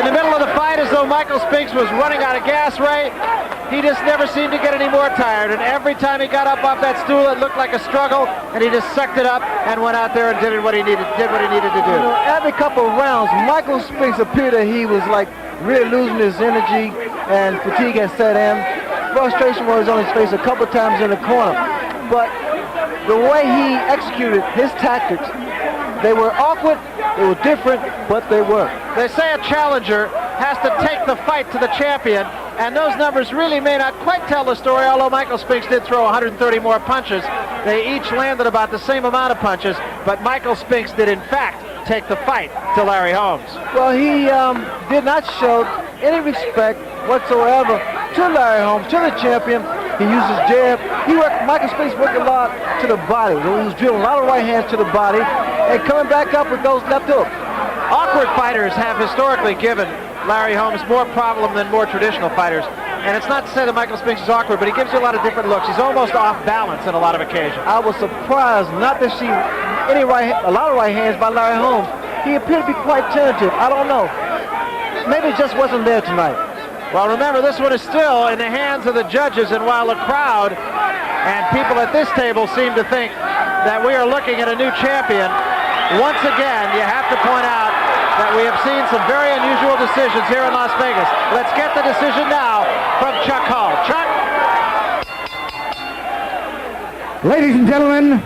in the middle of the fight as though Michael Spinks was running out of gas, Ray. He just never seemed to get any more tired, and every time he got up off that stool, it looked like a struggle, and he just sucked it up and went out there and did what he needed to do. You know, every couple of rounds, Michael Spinks appeared that he was like really losing his energy, and fatigue had set in. Frustration was on his face a couple of times in the corner, but the way he executed his tactics, they were awkward, they were different, but they worked. They say a challenger has to take the fight to the champion, and those numbers really may not quite tell the story, although Michael Spinks did throw 130 more punches. They each landed about the same amount of punches, but Michael Spinks did in fact take the fight to Larry Holmes. Well, he did not show any respect whatsoever to Larry Holmes, to the champion. He used his jab. Michael Spinks worked a lot to the body. He was drilling a lot of right hands to the body and coming back up with those left hooks. Awkward fighters have historically given Larry Holmes more problem than more traditional fighters. And it's not to say that Michael Spinks is awkward, but he gives you a lot of different looks. He's almost off balance in a lot of occasions. I was surprised not to see a lot of right hands by Larry Holmes. He appeared to be quite tentative. I don't know. Maybe it just wasn't there tonight. Well, remember, this one is still in the hands of the judges, and while the crowd and people at this table seem to think that we are looking at a new champion, once again, you have to point out that we have seen some very unusual decisions here in Las Vegas. Let's get the decision now from Chuck Hall. Chuck? Ladies and gentlemen,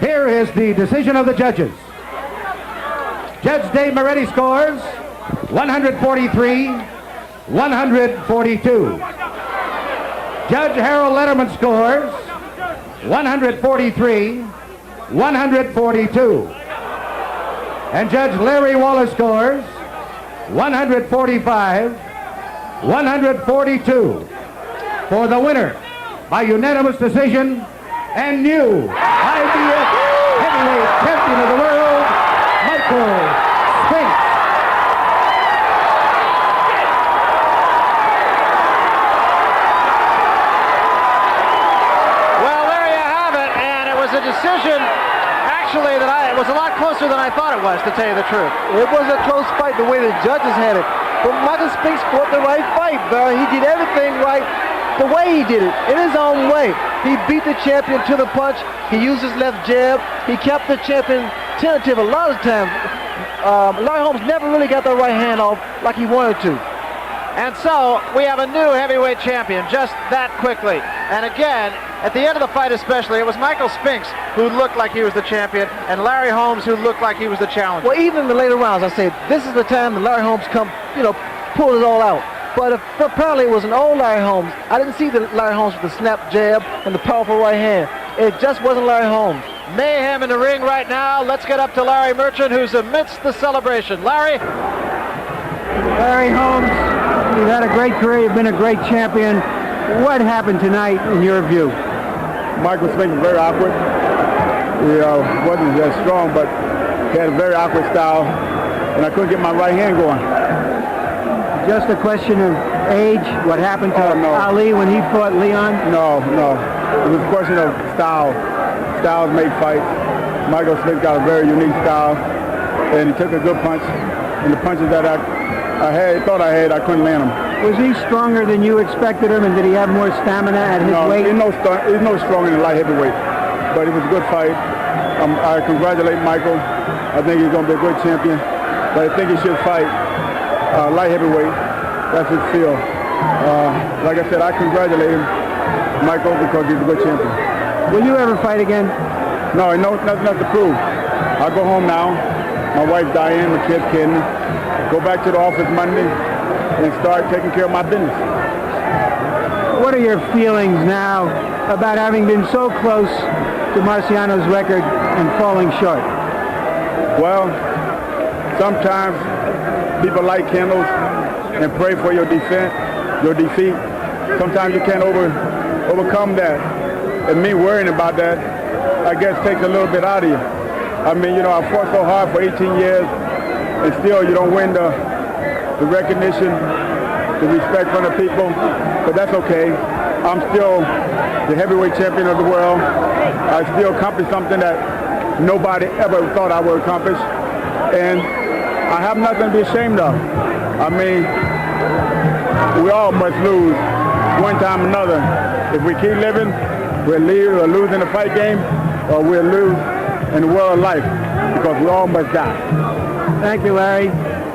here is the decision of the judges. Judge Dave Moretti scores 143-142. Judge Harold Letterman scores 143-142. And Judge Larry Wallace scores 145-142. For the winner, by unanimous decision, and new IBF heavyweight champion of the world, Michael Spinks. Well, there you have it, and it was a decision actually that it was a lot closer than I thought it was, to tell you the truth. It was a close fight the way the judges had it. But Michael Spinks fought the right fight, Barry. He did everything right the way he did it, in his own way. He beat the champion to the punch. He used his left jab. He kept the champion tentative a lot of times. Larry Holmes never really got the right hand off like he wanted to. And so we have a new heavyweight champion just that quickly. And again, at the end of the fight especially, it was Michael Spinks who looked like he was the champion and Larry Holmes who looked like he was the challenger. Well, even in the later rounds, I said, this is the time that Larry Holmes pulled it all out. But apparently it was an old Larry Holmes. I didn't see the Larry Holmes with the snap jab and the powerful right hand. It just wasn't Larry Holmes. Mayhem in the ring right now. Let's get up to Larry Merchant, who's amidst the celebration. Larry? Larry Holmes, you've had a great career. You've been a great champion. What happened tonight in your view? Michael Spinks was very awkward. He wasn't as strong, but he had a very awkward style, and I couldn't get my right hand going. Just a question of age, what happened to Ali when he fought Leon? No. It was a question of style. Styles make fights. Michael Spinks got a very unique style, and he took a good punch, and the punches that I thought I had, I couldn't land them. Was he stronger than you expected him, and did he have more stamina at his weight? He's no stronger than light heavyweight, but it was a good fight. I congratulate Michael. I think he's going to be a good champion, but I think he should fight light heavyweight. That's his field. Like I said, I congratulate him, Michael, because he's a good champion. Will you ever fight again? No, nothing else to prove. I'll go home now. My wife Diane, my kids Ken. Go back to the office Monday and start taking care of my business. What are your feelings now about having been so close to Marciano's record and falling short? Well, sometimes people light candles and pray for your defeat. Sometimes you can't overcome that. And me worrying about that, I guess, takes a little bit out of you. I mean, I fought so hard for 18 years, and still you don't win the recognition, the respect from the people, but that's okay. I'm still the heavyweight champion of the world. I still accomplished something that nobody ever thought I would accomplish, and I have nothing to be ashamed of. I mean, we all must lose one time or another. If we keep living, we'll lose in the fight game, or we'll lose in the world of life, because we all must die. Thank you, Larry.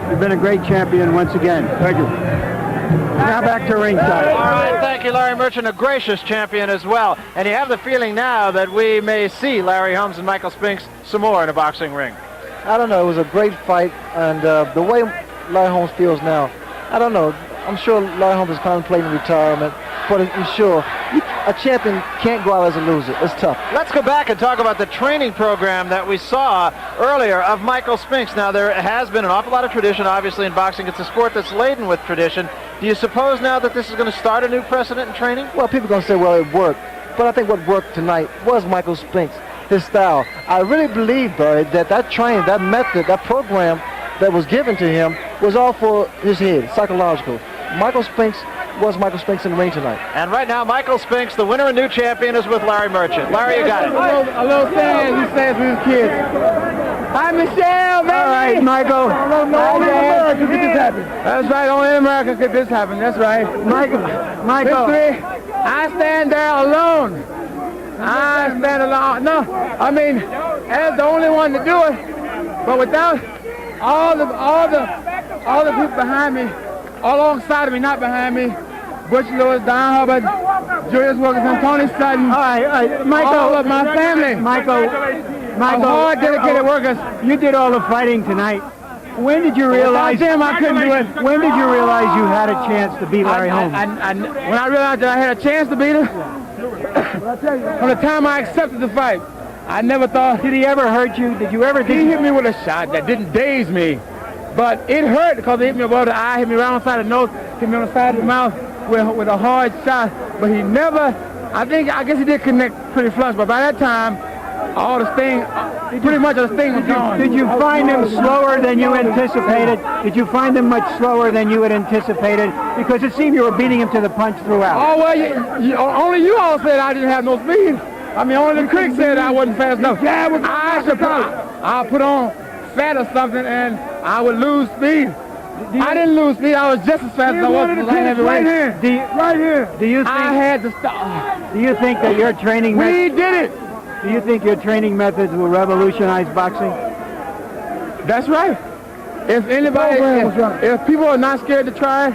You've been a great champion once again. Thank you. Now back to ringside. All right, thank you, Larry Merchant, a gracious champion as well. And you have the feeling now that we may see Larry Holmes and Michael Spinks some more in a boxing ring. I don't know. It was a great fight, and the way Larry Holmes feels now, I don't know. I'm sure Larry Holmes is contemplating retirement, but I'm sure a champion can't go out as a loser. It's tough. Let's go back and talk about the training program that we saw earlier of Michael Spinks. Now, there has been an awful lot of tradition, obviously, in boxing. It's a sport that's laden with tradition. Do you suppose now that this is going to start a new precedent in training? Well, people are going to say, well, it worked. But I think what worked tonight was Michael Spinks, his style. I really believe, Barry, that training, that method, that program that was given to him was all for his head, psychological. Michael Spinks was Michael Spinks in the ring tonight. And right now, Michael Spinks, the winner and new champion, is with Larry Merchant. Larry, you got it. A little saying he says to his kids. Hi, Michelle, baby. All right, Michael. Only in America could this happen. That's right. Only in America could this happen. That's right. Michael. Victory. I stand there alone. I stand alone. No, I mean, as the only one to do it. But without all the people behind me, alongside of me, not behind me, Butch Lewis, Don Hubbard, Julius Wilkinson, Tony Sutton, all right, Michael, all of my family. Michael, hard dedicated workers. You did all the fighting tonight. When did you realize? I couldn't do it. When did you realize you had a chance to beat Larry Holmes? When I realized that I had a chance to beat him, from the time I accepted the fight, I never thought. Did he ever hurt you? Did you ever? He hit me with a shot that didn't daze me. But it hurt because it hit me above the eye, hit me right on the side of the nose, hit me on the side of the mouth with a hard shot. But he never, I guess he did connect pretty flush, but by that time, all the sting, pretty much the sting was gone. Did you find him slower than you anticipated? Did you find him much slower than you had anticipated? Because it seemed you were beating him to the punch throughout. Oh, well, only you all said I didn't have no speed. I mean, only the critics said I wasn't fast enough. I put on fat or something, and I would lose speed. I didn't lose speed. I was just as fast as I was in the light heavyweight. Right here. Do you think I had to stop? Do you think that your training? We did it. Do you think your training methods will revolutionize boxing? That's right. If anybody, if people are not scared to try,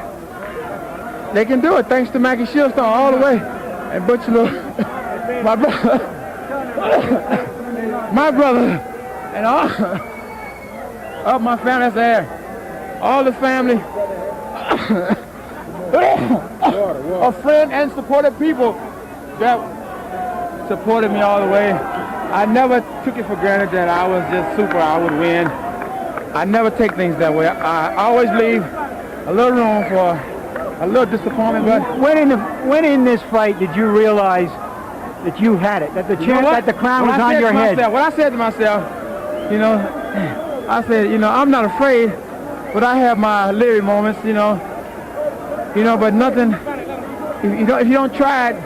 they can do it. Thanks to Mackie Shieldstone all the way, and Butch Lewis, my brother, and all. Of my family, that's there. All the family, a friend and supportive people that supported me all the way. I never took it for granted that I was just super, I would win. I never take things that way. I always leave a little room for a little disappointment. But when in this fight did you realize that you had it, that the chance, that the crown was on your head? What I said to myself, I said, I'm not afraid, but I have my leery moments, but nothing, if you don't try it,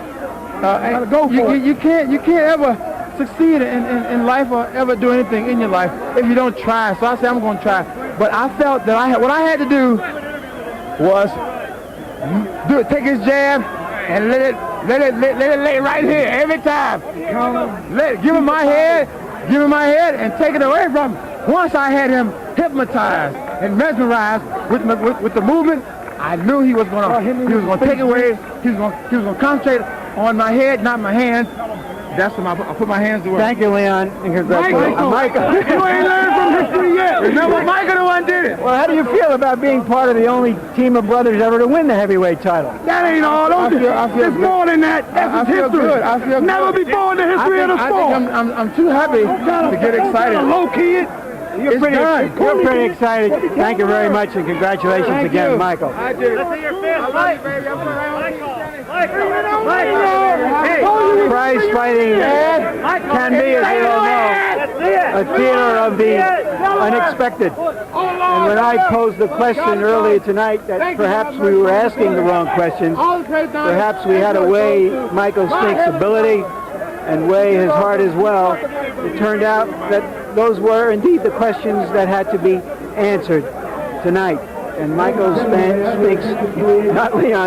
you can't ever succeed in life or ever do anything in your life if you don't try. So I said, I'm going to try. But I felt that what I had to do was take his jab and let it lay right here every time. Give him my head and take it away from him. Once I had him hypnotized and mesmerized with the movement, I knew he was going to take it away. He was going to concentrate on my head, not my hands. That's when I put my hands to work. Thank you, Leon, and congratulations. Michael. You ain't learned from history yet. Remember, Michael the one did it. Well, how do you feel about being part of the only team of brothers ever to win the heavyweight title? That ain't all. I feel it's good. More than that. That's history. Good. I feel never good. Before in the history of the sport. I'm too happy to get excited. Low kid. You're pretty excited. Thank you very much, and congratulations again, Michael. I do. Let's see your fist. I love you, baby. I'm prize fighting can be, as you all know, a theater of the unexpected. And when I posed the question earlier tonight that perhaps we were asking the wrong questions, perhaps we had to weigh Michael Spinks' ability and weigh his heart as well, it turned out that those were indeed the questions that had to be answered tonight. and Michael Spinks, not Leon